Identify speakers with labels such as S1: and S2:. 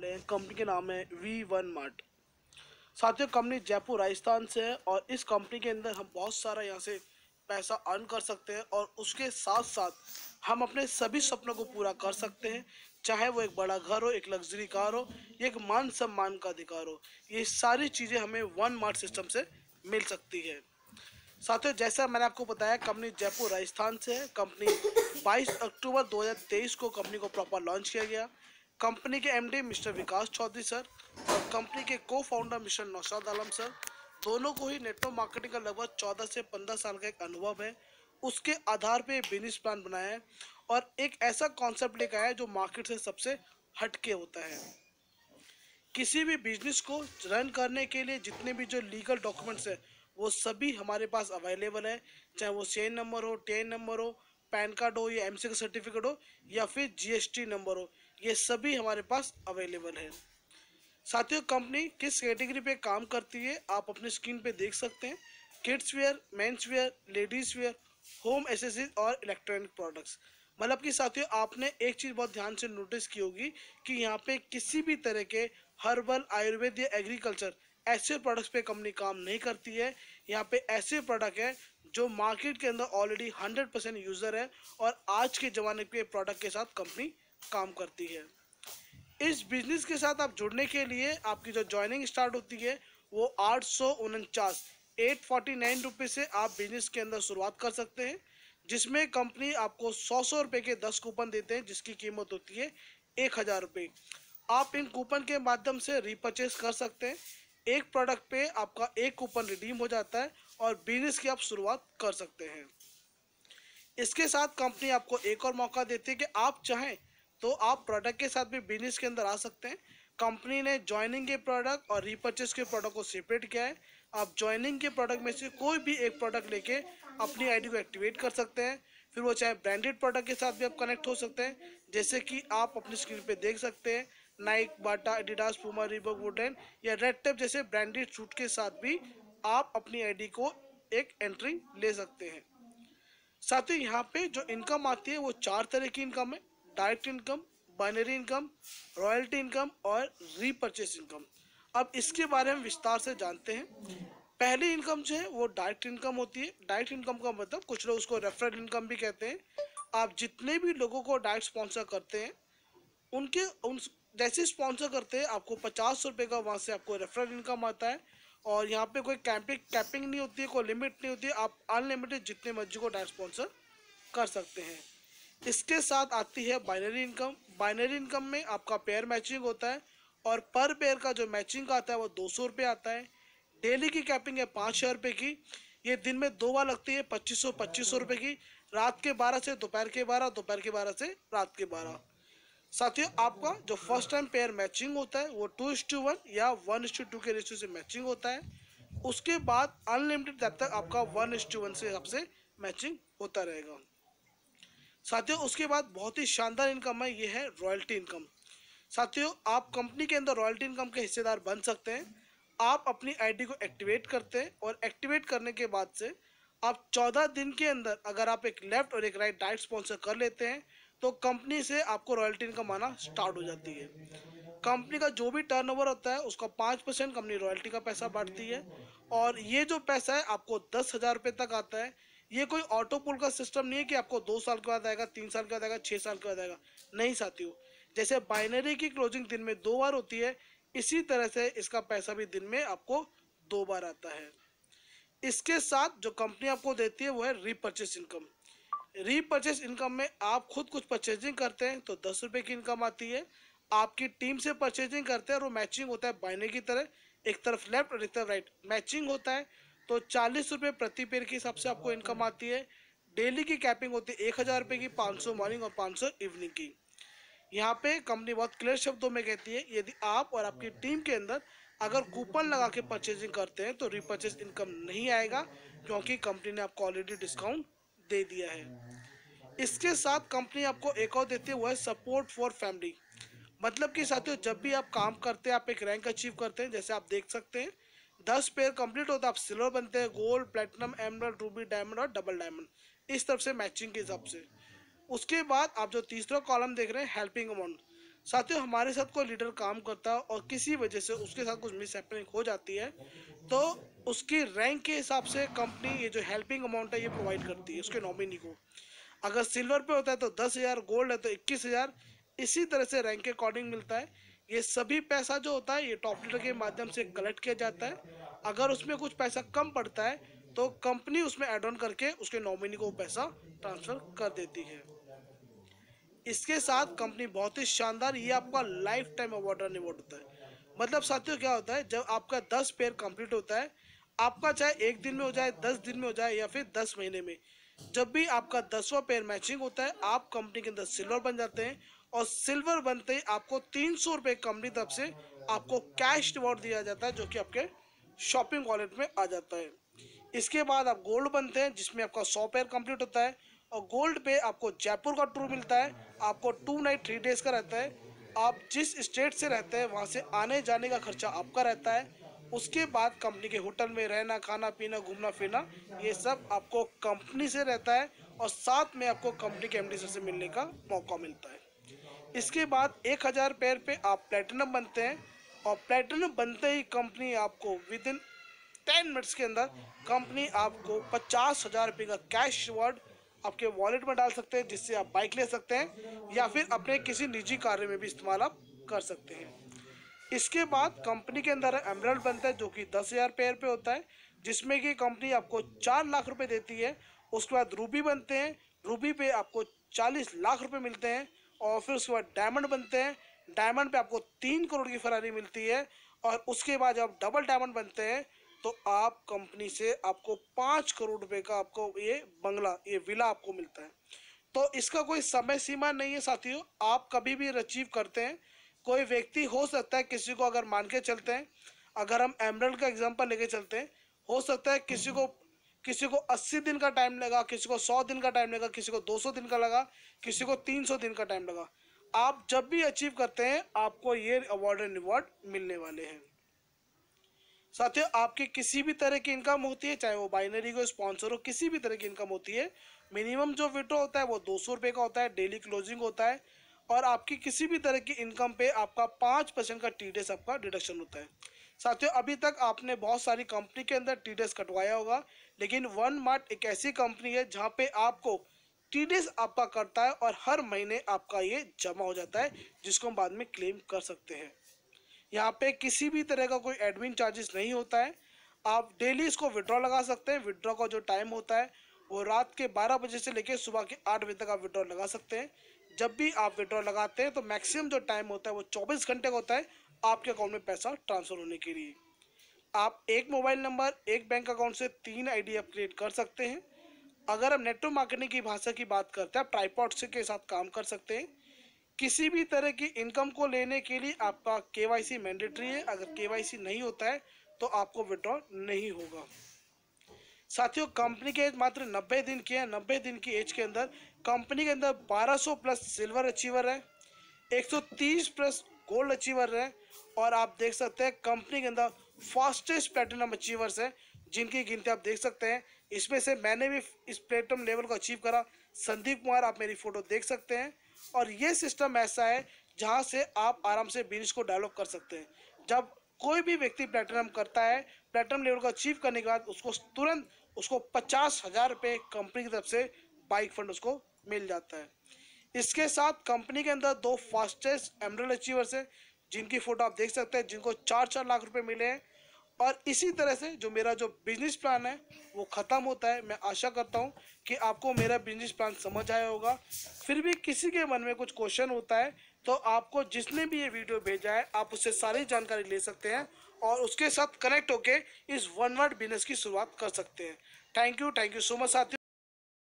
S1: वाले हैं। कंपनी के नाम है V1 मार्ट। साथियों, कंपनी जयपुर राजस्थान से है और इस कंपनी के अंदर हम बहुत सारा यहाँ से पैसा अर्न कर सकते हैं और उसके साथ साथ हम अपने सभी सपनों को पूरा कर सकते हैं। चाहे वो एक बड़ा घर हो, एक लग्जरी कार हो, या एक मान सम्मान का अधिकार हो, ये सारी चीज़ें हमें वन मार्ट सिस्टम से मिल सकती है। साथियों, जैसा मैंने आपको बताया, कंपनी जयपुर राजस्थान से है। कंपनी 22 अक्टूबर 2023 को कंपनी को प्रॉपर लॉन्च किया गया। कंपनी के एमडी मिस्टर विकास चौधरी सर और कंपनी के को founder mister Naushad Alam sir, दोनों को ही नेटवर्क मार्केटिंग का लगभग 14 से 15 साल का एक अनुभव है। उसके आधार पे बिजनेस प्लान बनाया है और एक ऐसा कॉन्सेप्ट लेकर आया है जो मार्केट से सबसे हटके होता है। किसी भी बिजनेस को रन करने के लिए जितने भी जो लीगल डॉक्यूमेंट्स है वो सभी हमारे पास अवेलेबल है। चाहे वो सीएन नंबर हो, टीएन नंबर हो, पैन कार्ड हो, या एमसी का सर्टिफिकेट हो, या फिर जीएसटी नंबर हो, ये सभी हमारे पास अवेलेबल है। साथियों, कंपनी किस कैटेगरी पे काम करती है आप अपने स्क्रीन पे देख सकते हैं। Kids where, men's wear, ladies wear, home accessories और इलेक्ट्रॉनिक प्रोडक्ट्स। मतलब कि साथियों, आपने एक चीज़ बहुत ध्यान से नोटिस की होगी कि यहाँ पे किसी भी तरह के हर्बल, आयुर्वेद या एग्रीकल्चर ऐसे प्रोडक्ट्स पे कंपनी काम नहीं करती है। यहाँ पे ऐसे प्रोडक्ट है जो मार्केट के अंदर ऑलरेडी 100% यूज़र है और आज के ज़माने के प्रोडक्ट के साथ कंपनी काम करती है। इस बिजनेस के साथ आप जुड़ने के लिए आपकी जो ज्वाइनिंग स्टार्ट होती है वो 849 से आप बिजनेस के अंदर शुरुआत कर सकते हैं, जिसमें कंपनी आपको 100 रुपये के 10 कूपन देते हैं जिसकी कीमत होती है 1000 रुपये। आप इन कूपन के माध्यम से रीपर्चेस कर सकते हैं। एक प्रोडक्ट पे आपका एक कूपन रिडीम हो जाता है और बिजनेस की आप शुरुआत कर सकते हैं। इसके साथ कंपनी आपको एक और मौका देती है कि आप चाहें तो आप प्रोडक्ट के साथ भी बिजनेस के अंदर आ सकते हैं। कंपनी ने ज्वाइनिंग के प्रोडक्ट और रीपर्चेस के प्रोडक्ट को सेपरेट किया है। आप ज्वाइनिंग के प्रोडक्ट में से कोई भी एक प्रोडक्ट लेके अपनी आईडी को एक्टिवेट कर सकते हैं। फिर वो चाहे ब्रांडेड प्रोडक्ट के साथ भी आप कनेक्ट हो सकते हैं, जैसे कि आप अपनी स्क्रीन पे देख सकते हैं नाइक, बाटा, एडिडास, पूमा, रीबॉक, वुडन या रेड टेप जैसे ब्रांडेड सूट के साथ भी आप अपनी आईडी को एक एंट्री ले सकते हैं। साथ ही यहाँ पे जो इनकम आती है वो 4 तरह की इनकम है: direct income, binary income, royalty income और रीपरचेस इनकम। अब इसके बारे में विस्तार से जानते हैं। पहली इनकम जो है वो डायरेक्ट इनकम होती है। डायरेक्ट इनकम का मतलब कुछ लोग उसको रेफरल इनकम भी कहते हैं। आप जितने भी लोगों को डायरेक्ट स्पॉन्सर करते हैं उनके उन जैसे स्पॉन्सर करते हैं आपको 50 रुपये का वहाँ से आपको रेफरल इनकम आता है। और यहाँ पे कोई कैपिंग नहीं होती है, कोई लिमिट नहीं होती है, आप अनलिमिटेड जितने मर्जी को डायरेक्ट स्पॉन्सर कर सकते हैं। इसके साथ आती है बाइनरी इनकम। बाइनरी इनकम में आपका पेयर मैचिंग होता है और पर पेयर का जो मैचिंग आता है वो 200 रुपये आता है। डेली की कैपिंग है 5000 रुपये की। ये दिन में 2 बार लगती है 2500 रुपये की, रात के 12 से दोपहर के 12, दोपहर के 12 से रात के 12। साथियों, आपका जो फर्स्ट टाइम पेयर मैचिंग होता है वो 2:1 या 1:2 के रेशियो से मैचिंग होता है। उसके बाद अनलिमिटेड जब तक आपका 1:1 से सबसे मैचिंग होता रहेगा। साथियों, उसके बाद बहुत ही शानदार इनकम है, ये है रॉयल्टी इनकम। साथियों, आप कंपनी के अंदर रॉयल्टी इनकम के हिस्सेदार बन सकते हैं। आप अपनी आईडी को एक्टिवेट करते हैं और एक्टिवेट करने के बाद से आप 14 दिन के अंदर अगर आप एक लेफ्ट और एक राइट डायरेक्ट स्पॉन्सर कर लेते हैं तो कंपनी से आपको रॉयल्टी इनकम आना स्टार्ट हो जाती है। कंपनी का जो भी टर्नओवर होता है उसका 5% कंपनी रॉयल्टी का पैसा बांटती है और ये जो पैसा है आपको 10,000 रुपये तक आता है। ये कोई ऑटो पुल का सिस्टम नहीं है कि आपको 2 साल के बाद आएगा, 3 साल के बाद आएगा, 6 साल के बाद आएगा। नहीं साथियों, जैसे बाइनरी की क्लोजिंग दिन में 2 बार होती है, इसी तरह से इसका पैसा भी दिन में आपको 2 बार आता है। इसके साथ जो कंपनी आपको देती है वो है रीपर्चेस इनकम। रीपर्चेस इनकम में आप खुद कुछ परचेजिंग करते हैं तो 10 रुपये की इनकम आती है। आपकी टीम से परचेजिंग करते हैं और वो मैचिंग होता है बाइनरी की तरह, एक तरफ लेफ्ट और एक तरफ राइट मैचिंग होता है तो 40 रुपये प्रति पेयर के हिसाब से आपको इनकम आती है। डेली की कैपिंग होती है 1000 रुपये की, 500 मॉर्निंग और 500 इवनिंग की। यहाँ पे कंपनी बहुत क्लियर शब्दों में कहती है यदि आप और आपकी टीम के अंदर अगर कूपन लगा के परचेजिंग करते हैं तो रीपर्चेस इनकम नहीं आएगा, क्योंकि कंपनी ने आपको ऑलरेडी डिस्काउंट दे दिया है। इसके साथ कंपनी आपको एक और देती है वो है सपोर्ट फॉर फैमिली। मतलब कि साथियों, जब भी आप काम करते हैं, आप एक रैंक अचीव करते हैं, जैसे आप देख सकते हैं 10 पेयर कंप्लीट होता है, आप सिल्वर बनते हैं, gold, platinum, emerald, Ruby, diamond और डबल डायमंड, इस तरफ से मैचिंग के हिसाब से। उसके बाद आप जो तीसरा कॉलम देख रहे हैं हेल्पिंग अमाउंट, साथियों हमारे साथ कोई लीडर काम करता है और किसी वजह से उसके साथ कुछ मिस हैपनिंग हो जाती है, तो उसकी रैंक के हिसाब से कंपनी ये जो हेल्पिंग अमाउंट है ये प्रोवाइड करती है उसके नॉमिनी को। अगर सिल्वर पे होता है तो 10,000, गोल्ड है तो 21,000, इसी तरह से रैंक के अकॉर्डिंग मिलता है। ये सभी पैसा जो होता है ये टॉप लीडर के माध्यम से कलेक्ट किया जाता है। अगर उसमें कुछ पैसा कम पड़ता है तो कंपनी उसमें एड ऑन करके उसके नॉमिनी को पैसा ट्रांसफर कर देती है। इसके साथ कंपनी बहुत ही शानदार, ये आपका लाइफ टाइम अवार्ड अवार्ड होता है। मतलब साथियों क्या होता है, जब आपका 10 पेयर कंप्लीट होता है, आपका चाहे एक दिन में हो जाए, 10 दिन में हो जाए या फिर 10 महीने में, जब भी आपका 10वां पेयर मैचिंग होता है आप कंपनी के अंदर सिल्वर बन जाते हैं। और सिल्वर बनते ही आपको 300 रुपये कंपनी तरफ से आपको कैश रिवॉर्ड दिया जाता है, जो कि आपके शॉपिंग वॉलेट में आ जाता है। इसके बाद आप गोल्ड बनते हैं जिसमें आपका 100 पेयर कंप्लीट होता है। और गोल्ड पे आपको जयपुर का टूर मिलता है, आपको 2 नाइट 3 डेज का रहता है। आप जिस स्टेट से रहते हैं वहाँ से आने जाने का खर्चा आपका रहता है। उसके बाद कंपनी के होटल में रहना, खाना पीना, घूमना फिरना, ये सब आपको कंपनी से रहता है। और साथ में आपको कंपनी के एमडी से मिलने का मौका मिलता है। इसके बाद 1,000 पेयर पे आप प्लेटिनम बनते हैं। और प्लेटिनम बनते ही कंपनी आपको विद इन 10 मिनट्स के अंदर कंपनी आपको 50,000 रुपये का कैश रिवॉर्ड आपके वॉलेट में डाल सकते हैं, जिससे आप बाइक ले सकते हैं या फिर अपने किसी निजी कार्य में भी इस्तेमाल आप कर सकते हैं। इसके बाद कंपनी के अंदर एमरल्ड बनता है जो कि 10,000 पेयर पे होता है, जिसमें कि कंपनी आपको 4 लाख रुपए देती है। उसके बाद रूबी बनते हैं, रूबी पे आपको 40 लाख रुपए मिलते हैं। और फिर उसके बाद डायमंड बनते हैं, डायमंड पे आपको 3 करोड़ की फरारी मिलती है। और उसके बाद जब डबल डायमंड बनते हैं तो आप कंपनी से आपको 5 करोड़ रुपए का आपको ये बंगला, ये विला आपको मिलता है। तो इसका कोई समय सीमा नहीं है साथियों, आप कभी भी अचीव करते हैं। कोई व्यक्ति हो सकता है, किसी को अगर मान के चलते हैं, अगर हम एमरल्ड का एग्जांपल लेके चलते हैं, हो सकता है किसी को 80 दिन का टाइम लगा, किसी को 100 दिन का टाइम लगा, किसी को 200 दिन का लगा, किसी को 300 दिन का टाइम लगा। आप जब भी अचीव करते हैं आपको ये अवार्ड एंड रिवॉर्ड मिलने वाले हैं। साथियों आपकी किसी भी तरह की इनकम होती है, चाहे वो बाइनरी हो, स्पॉन्सर हो, किसी भी तरह की इनकम होती है, मिनिमम जो विड्रॉ होता है वो 200 रुपये का होता है, डेली क्लोजिंग होता है। और आपकी किसी भी तरह की इनकम पे आपका 5% का टीडीएस आपका डिडक्शन होता है। साथियों अभी तक आपने बहुत सारी कंपनी के अंदर टीडीएस कटवाया होगा, लेकिन वन मार्ट एक ऐसी कंपनी है जहाँ पे आपको टीडीएस आपका कटता है और हर महीने आपका ये जमा हो जाता है, जिसको हम बाद में क्लेम कर सकते हैं। यहाँ पे किसी भी तरह का कोई एडमिन चार्जेस नहीं होता है। आप डेली इसको विड्रॉ लगा सकते हैं। विड्रॉ का जो टाइम होता है वो रात के 12 बजे से लेकर सुबह के 8 बजे तक आप विड्रॉ लगा सकते हैं। जब भी आप विड्रॉ लगाते हैं तो मैक्सिमम जो टाइम होता है वो 24 घंटे का होता है आपके अकाउंट में पैसा ट्रांसफर होने के लिए। आप एक मोबाइल नंबर, एक बैंक अकाउंट से 3 आईडी आप क्रिएट कर सकते हैं। अगर हम नेटवर्क मार्केटिंग की भाषा की बात करते हैं, आप ट्राइपॉड से के साथ काम कर सकते हैं। किसी भी तरह की इनकम को लेने के लिए आपका केवाईसी मैंडेटरी है। अगर केवाईसी नहीं होता है तो आपको विड्रॉ नहीं होगा। साथियों कंपनी की एज मात्र 90 दिन की है। 90 दिन की एज के अंदर कंपनी के अंदर 1200 प्लस सिल्वर अचीवर है, 130 प्लस गोल्ड अचीवर है। और आप देख सकते हैं कंपनी के अंदर फास्टेस्ट प्लेटिनम अचीवर्स हैं, जिनकी गिनती आप देख सकते हैं। इसमें से मैंने भी इस प्लेटिनम लेवल को अचीव करा, संदीप कुमार, आप मेरी फ़ोटो देख सकते हैं। और ये सिस्टम ऐसा है जहाँ से आप आराम से बिजनेस को डेवलप कर सकते हैं। जब कोई भी व्यक्ति प्लेटिनम करता है, प्लेटिनम लेवल को अचीव करने के बाद उसको तुरंत उसको 50,000 रुपये कंपनी की तरफ से बाइक फंड उसको मिल जाता है। इसके साथ कंपनी के अंदर 2 फास्टेस्ट एमरल्ड अचीवर्स हैं, जिनकी फ़ोटो आप देख सकते हैं, जिनको 4-4 लाख रुपए मिले हैं। और इसी तरह से जो मेरा जो बिजनेस प्लान है वो ख़त्म होता है। मैं आशा करता हूँ कि आपको मेरा बिजनेस प्लान समझ आया होगा। फिर भी किसी के मन में कुछ क्वेश्चन होता है तो आपको जिसने भी ये वीडियो भेजा है आप उससे सारी जानकारी ले सकते हैं और उसके साथ कनेक्ट होके इस वन वर्ड बिजनेस की शुरुआत कर सकते हैं। थैंक यू सो मच साथियों।